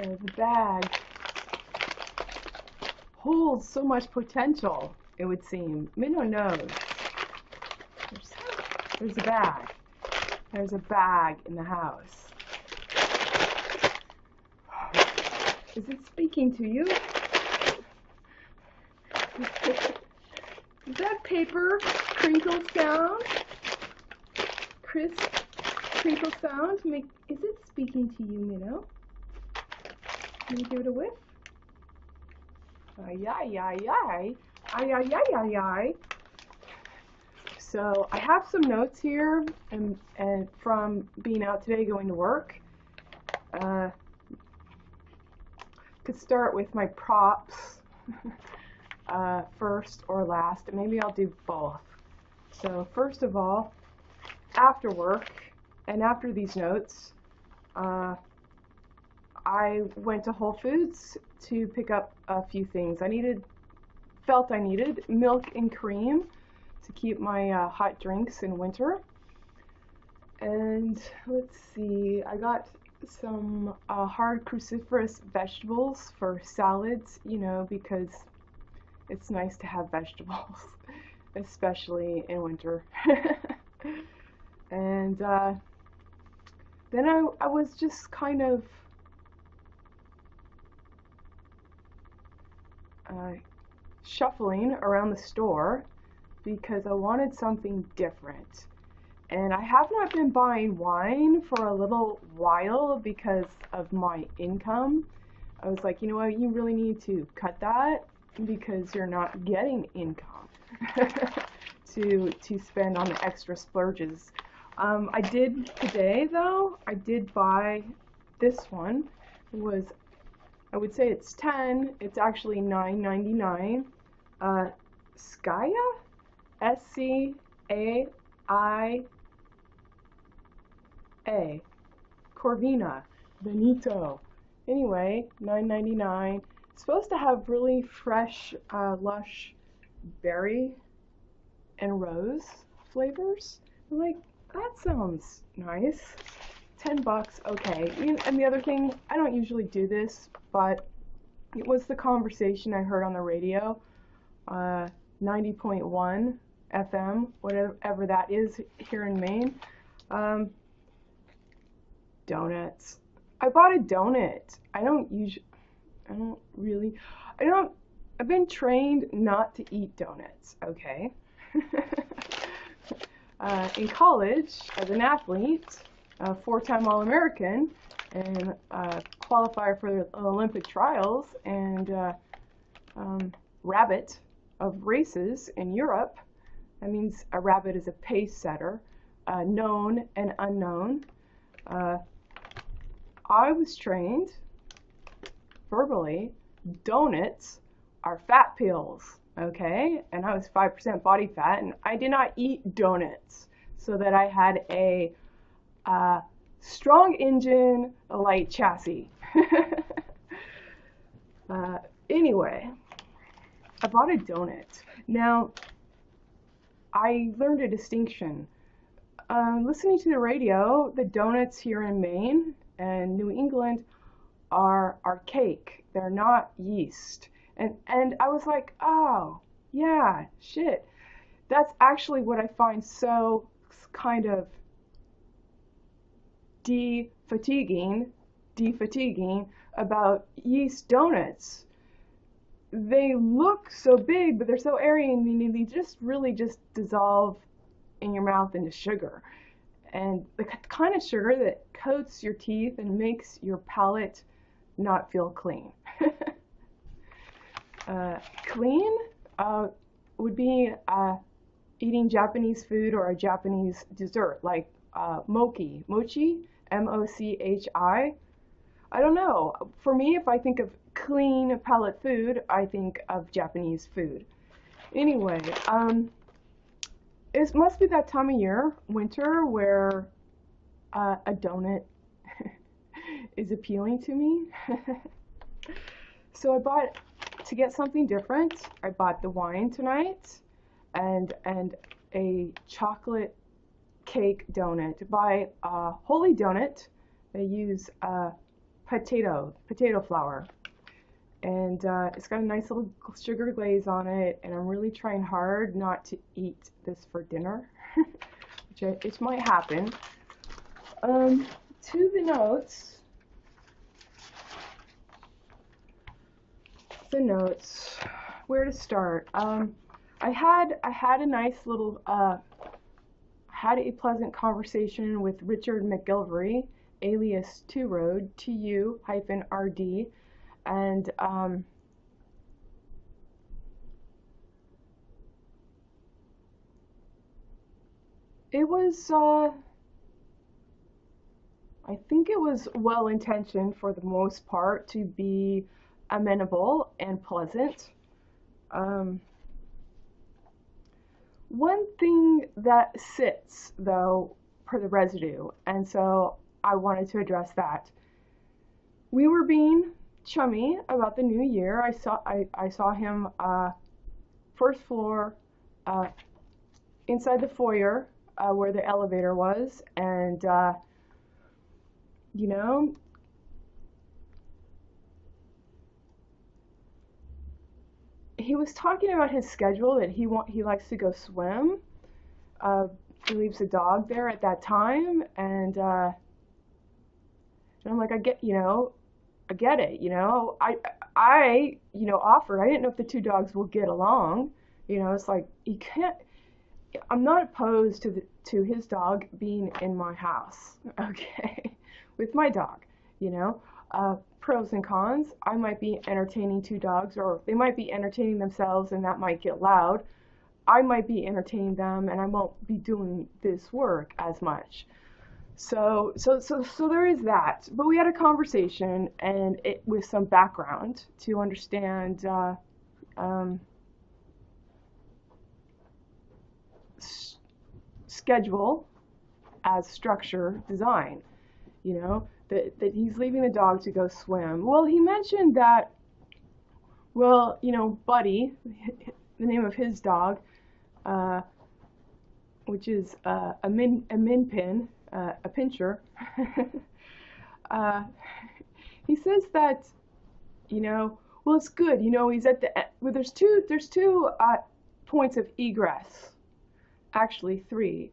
The bag holds so much potential, it would seem. Minnow knows. There's a bag. There's a bag in the house. Is it speaking to you? Is that paper crinkle sound? Crisp crinkle sound? Is it speaking to you, Minnow? Can you give it a whiff? Ay, ay, ay, ay. Ay, ay, ay, ay, ay. So I have some notes here and from being out today going to work. Could start with my props first or last. Maybe I'll do both. So first of all, after work and after these notes, I went to Whole Foods to pick up a few things. Felt I needed milk and cream to keep my hot drinks in winter. And let's see, I got some hard cruciferous vegetables for salads, you know, because it's nice to have vegetables, especially in winter. And then I was just kind of shuffling around the store because I wanted something different. And I have not been buying wine for a little while because of my income. I was like, you know what, you really need to cut that because you're not getting income to spend on the extra splurges. I did today though, I did buy this one. It was, I would say it's 10, it's actually $9.99. Skaya? S-C-A-I-A. Corvina. Benito. Anyway, $9.99. It's supposed to have really fresh, lush berry and rose flavors. I'm like, that sounds nice. 10 bucks, okay. And the other thing, I don't usually do this, but it was the conversation I heard on the radio, 90.1 FM, whatever that is here in Maine. Donuts. I bought a donut. I've been trained not to eat donuts, okay? In college, as an athlete, a 4-time All-American, and qualifier for the Olympic trials, and rabbit of races in Europe. That means a rabbit is a pace setter, known and unknown. I was trained verbally, donuts are fat pills, okay? And I was 5% body fat, and I did not eat donuts so that I had a strong engine, a light chassis. Anyway, I bought a donut. Now, I learned a distinction. Listening to the radio, the donuts here in Maine and New England are cake. They're not yeast. And I was like, oh, yeah, shit. That's actually what I find so kind of defatiguing about yeast donuts. They look so big, but they're so airy, and they just really just dissolve in your mouth into sugar. And the kind of sugar that coats your teeth and makes your palate not feel clean. Clean would be eating Japanese food or a Japanese dessert, like mochi, M-O-C-H-I. I don't know. For me, if I think of clean palate food, I think of Japanese food. Anyway, it must be that time of year, winter, where a donut is appealing to me. So to get something different, I bought the wine tonight and a chocolate cake donut by Holy Donut. They use potato flour. And it's got a nice little sugar glaze on it, and I'm really trying hard not to eat this for dinner, which might happen. To the notes. Where to start? I had a nice little had a pleasant conversation with Richard McGilvery, alias Two Road, TU-RD, and it was I think it was well intentioned for the most part to be amenable and pleasant. One thing that sits, though, for the residue, and so I wanted to address that. We were being chummy about the new year. I saw him first floor inside the foyer where the elevator was, and you know, he was talking about his schedule, that he likes to go swim. He leaves a dog there at that time, and I'm like, I get it, I offered. I didn't know if the two dogs will get along. It's like, you can't. I'm not opposed to his dog being in my house, okay, with my dog, pros and cons. I might be entertaining two dogs, or they might be entertaining themselves, and that might get loud. I might be entertaining them, and I won't be doing this work as much. So there is that. But we had a conversation, and it with some background to understand schedule as structure design. That he's leaving the dog to go swim. Well, he mentioned that, Buddy, the name of his dog, which is a min pin, a pincher. He says that, it's good. He's at there's two points of egress. Actually, three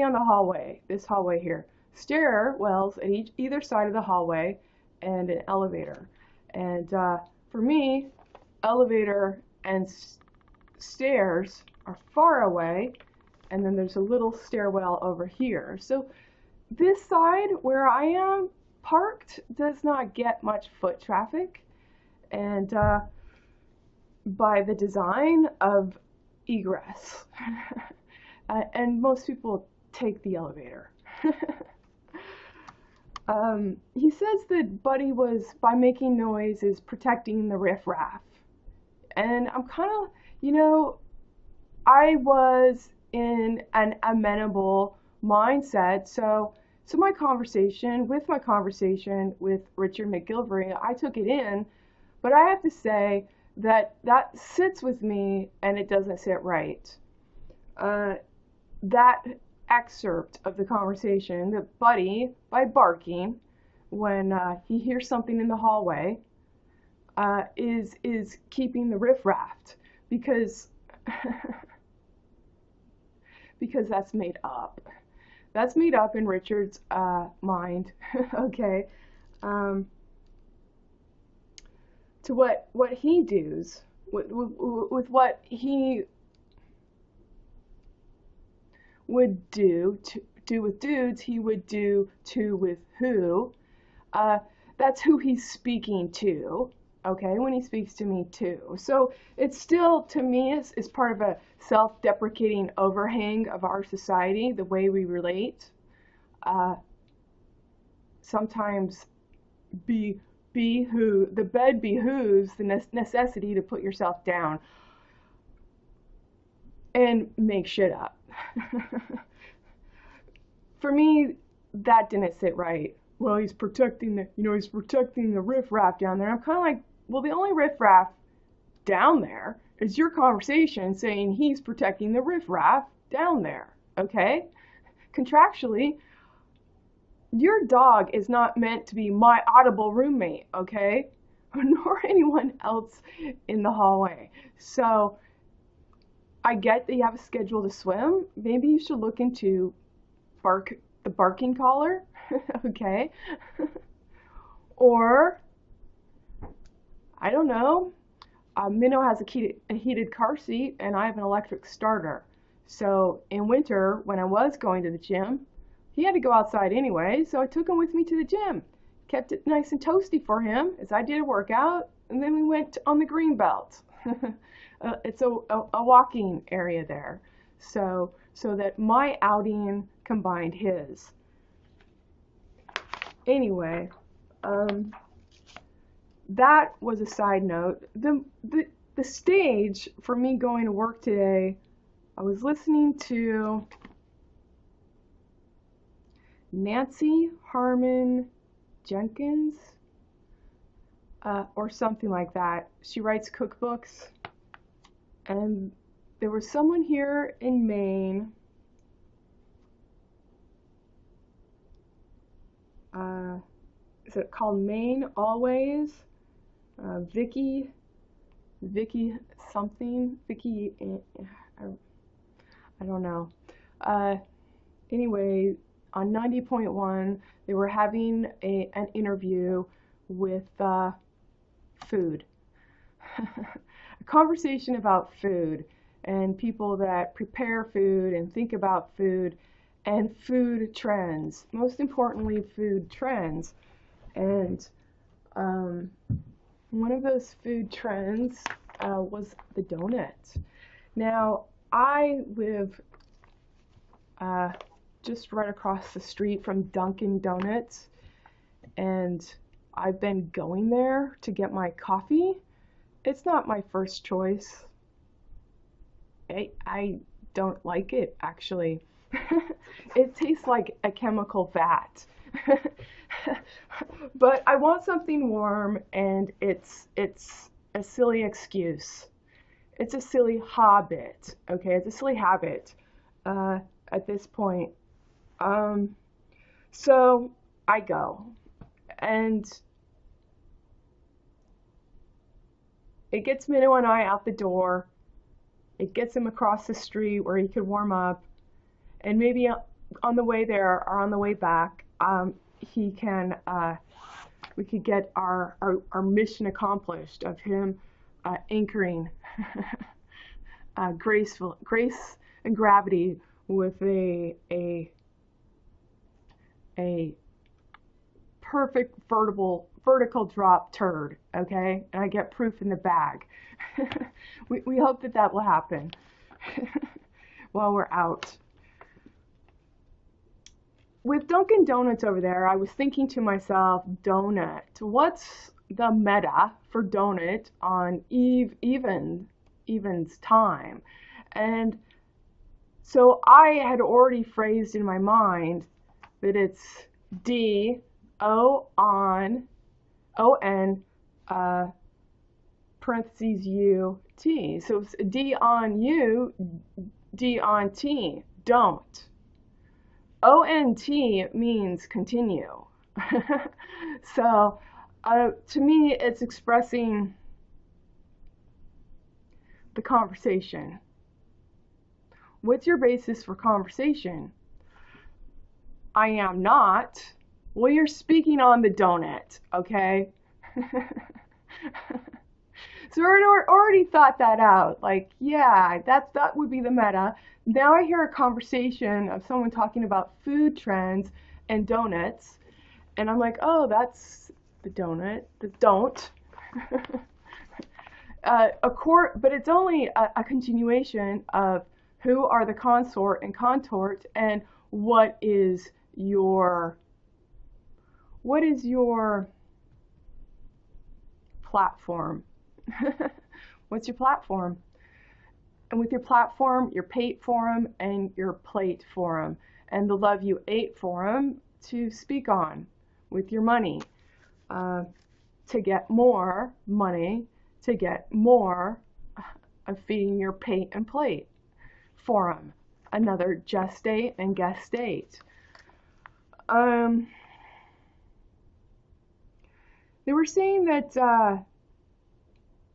on the hallway. This hallway here. Stairwells at either side of the hallway, and an elevator. And for me, elevator and stairs are far away, and then there's a little stairwell over here. So this side where I am parked does not get much foot traffic, and by the design of egress, and most people take the elevator. He says that Buddy was, by making noise, is protecting the riffraff. And I'm kind of, I was in an amenable mindset. So my conversation with Richard McGilvery, I took it in, but I have to say that sits with me, and it doesn't sit right. That excerpt of the conversation, that Buddy, by barking when he hears something in the hallway, is keeping the riffraff, because that's made up. That's made up in Richard's mind. Okay. To what he does with what he would do with dudes, he would do to with who. That's who he's speaking to, okay, when he speaks to me too. So it's still, to me, is part of a self-deprecating overhang of our society, the way we relate. Sometimes the bed behooves the necessity to put yourself down and make shit up. For me, that didn't sit right. Well, he's protecting the riffraff down there. I'm kind of like, well, the only riffraff down there is your conversation saying he's protecting the riffraff down there. Okay? Contractually, Your dog is not meant to be my audible roommate, okay? Nor anyone else in the hallway. So I get that you have a schedule to swim. Maybe you should look into the barking collar, okay? Or, I don't know, Minnow has a heated car seat and I have an electric starter. So in winter, when I was going to the gym, he had to go outside anyway, so I took him with me to the gym. Kept it nice and toasty for him as I did a workout, and then we went on the green belt. It's a walking area there, so that my outing combined his. Anyway, that was a side note. The stage for me going to work today, I was listening to Nancy Harmon Jenkins, or something like that. She writes cookbooks, and there was someone here in Maine. Is it called Maine Always? Vicky something. Vicky, I don't know. Anyway, on 90.1, they were having an interview with food. A conversation about food and people that prepare food and think about food and food trends. Most importantly, food trends. And one of those food trends was the donut. Now, I live just right across the street from Dunkin' Donuts, and I've been going there to get my coffee. It's not my first choice. I don't like it, actually. It tastes like a chemical vat. But I want something warm, and it's a silly excuse. It's a silly habit, okay? It's a silly habit at this point. So I go, and it gets Minnow and I out the door. It gets him across the street where he could warm up, and maybe on the way there or on the way back, he can, we could get our mission accomplished of him anchoring grace and gravity with a perfect vertical drop turd, okay? And I get proof in the bag. We hope that will happen while we're out. With Dunkin' Donuts over there, I was thinking to myself, donut. What's the meta for donut on Even's time? And so I had already phrased in my mind that it's D-O-N parentheses U-T. So it's D on U, D on T, don't. O-N-T means continue. So to me, it's expressing the conversation. What's your basis for conversation? I am not. Well, you're speaking on the donut, okay? So I already thought that out. Like, yeah, that would be the meta. Now I hear a conversation of someone talking about food trends and donuts, and I'm like, oh, that's the donut. The don't. But it's only a continuation of who are the consort and contort, and what is your platform? What's your platform? And with your platform, your pate forum and your plate forum, and the love you ate forum to speak on with your money, to get more money, to get more of feeding your pate and plate forum, another just date and guest date. They were saying that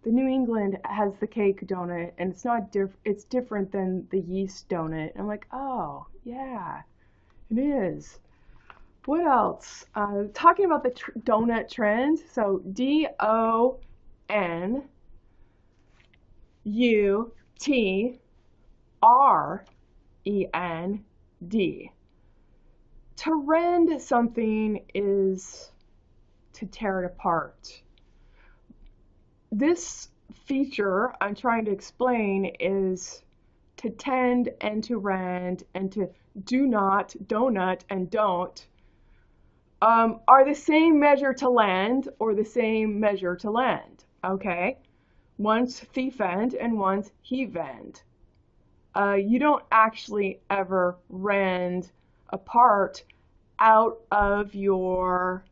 the New England has the cake donut, and it's different than the yeast donut. I'm like, oh yeah, it is. What else? Talking about the donut trend. So DONUTREND. To rend something is to tear it apart. This feature I'm trying to explain is to tend and to rend and to do not, donut, and don't are the same measure to lend or the same measure to lend. Okay? One's thief-end and one's heave-end. You don't actually ever rend a part out of your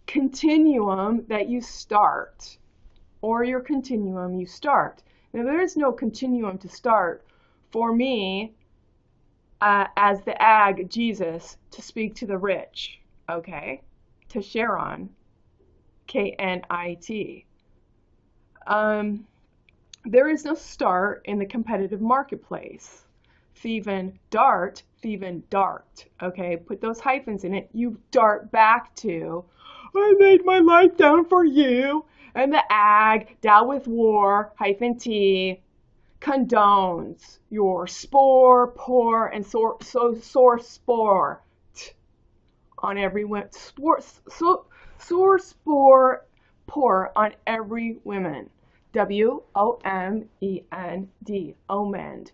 continuum that you start, or your continuum you start. Now, there is no continuum to start for me as the ag Jesus to speak to the rich, okay? To Sharon, KNIT. There is no start in the competitive marketplace. Thievin' dart, okay? Put those hyphens in it. You dart back to, I laid my life down for you. And the ag, down with war, -T, condones your spore, pour, and sore spore on every sore spore pour on every woman. WOMEND, omend.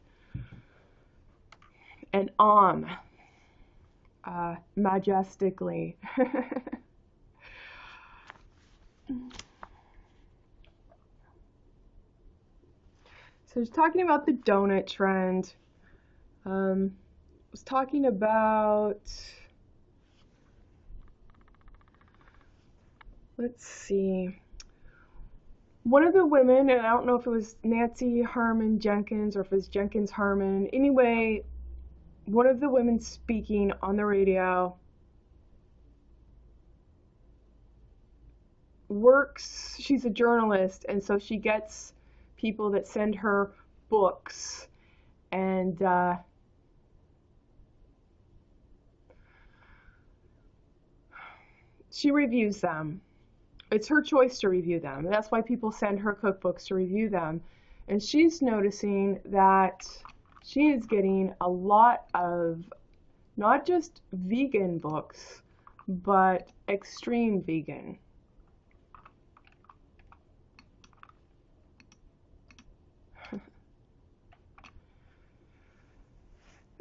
And majestically. So I was talking about the donut trend. I was talking about, let's see, one of the women, and I don't know if it was Nancy Herman Jenkins or if it was Jenkins Herman, anyway, one of the women speaking on the radio works, she's a journalist, and so she gets people that send her books, and she reviews them. It's her choice to review them. That's why people send her cookbooks to review them. And she's noticing that she is getting a lot of not just vegan books, but extreme vegan.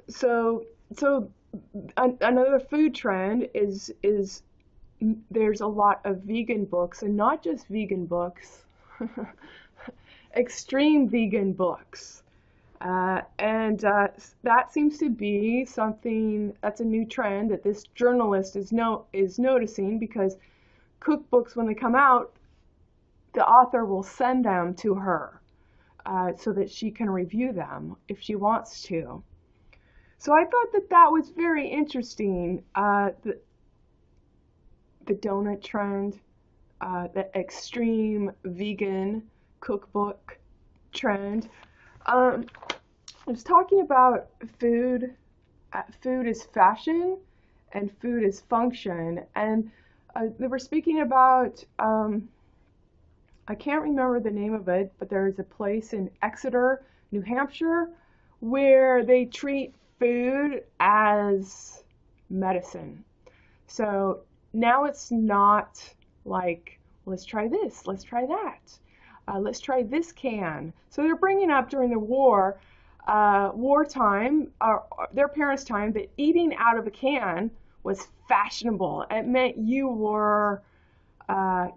So another food trend is there's a lot of vegan books, and not just vegan books, extreme vegan books. And that seems to be something that's a new trend that this journalist is noticing, because cookbooks, when they come out, the author will send them to her so that she can review them if she wants to. So I thought that was very interesting, the donut trend, the extreme vegan cookbook trend. I was talking about food. Food is fashion and food is function. And they were speaking about, I can't remember the name of it, but there's a place in Exeter, New Hampshire, where they treat food as medicine. So now it's not like, let's try this, let's try that, let's try this can. So they're bringing up during the wartime, their parents' time, that eating out of a can was fashionable. It meant you were a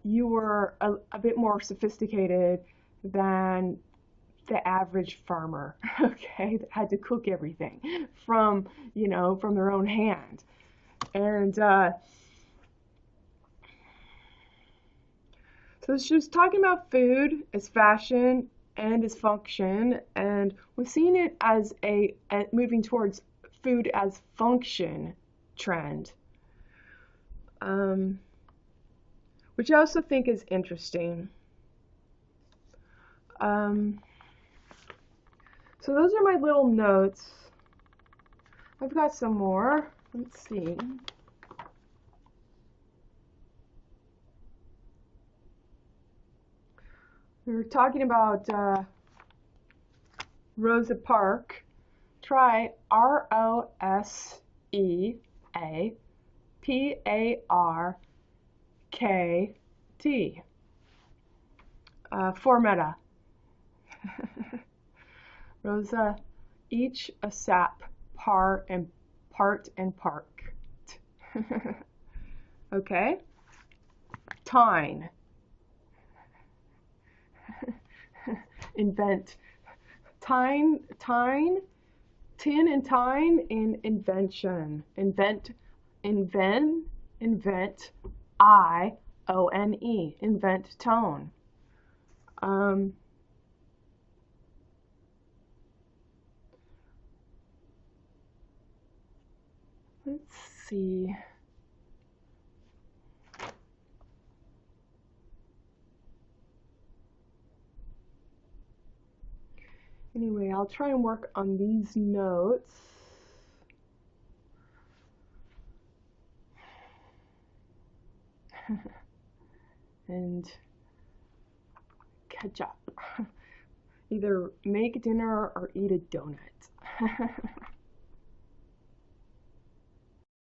bit more sophisticated than the average farmer, okay, that had to cook everything from their own hand. And so she was talking about food as fashion and as function, and we're seeing it as a moving towards food as function trend. which I also think is interesting. So those are my little notes. I've got some more. Let's see. We were talking about Rosa Parks. Try ROSEAPARKT. Formetta. Rosa, each a sap, part and park. Okay. Tine. Invent. Tin and tine in invention. Invent, IONE. Invent tone. Let's see. Anyway, I'll try and work on these notes. And catch up. Either make dinner or eat a donut.